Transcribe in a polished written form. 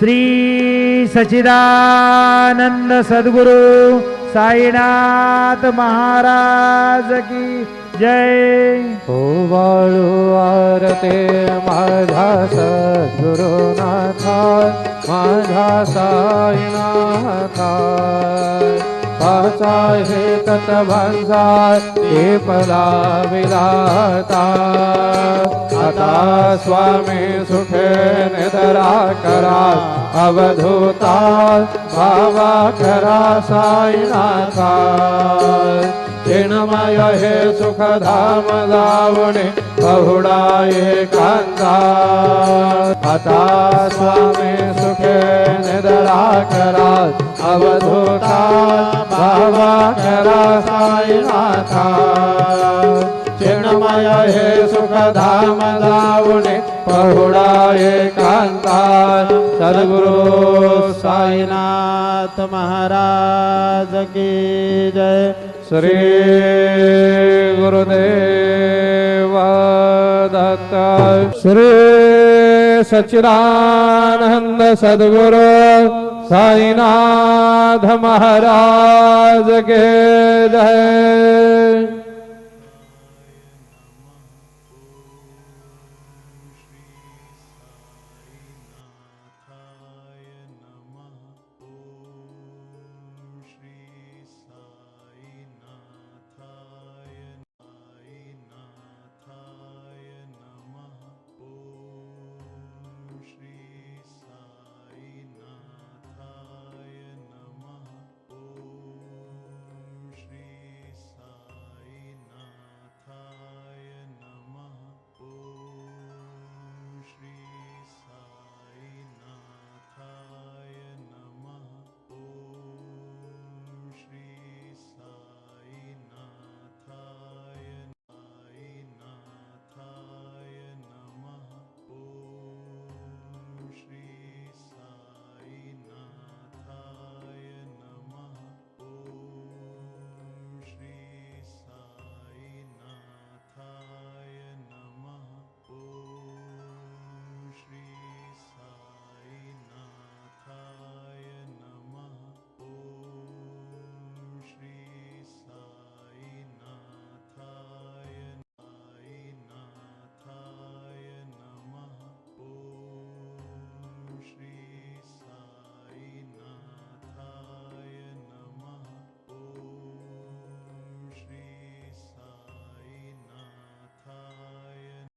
श्री सच्चिदानंद सद्गुरु साईनाथ महाराज की जय। ओवाळू आरते माझा सद्गुरुनाथा माझा साईनाथा पाचा हे तत्वंजा ते पला विलाता आता स्वामी सुखे निद्रा करा अवधूता भावा करा साईनाथा चिन्मय हे सुखधाम लावणे बहुडा एकांता आता स्वामी सुखे निद्रा करा अवधूता भावा करा साईनाथा चिन्मय हे सुखधाम लावणे बहुडा एकांता सद्गुरु साईनाथ महाराज की जय। श्री गुरुदेव दत्त श्री सच्चिदानंद सद्गुरु साईनाथ महाराज के जय।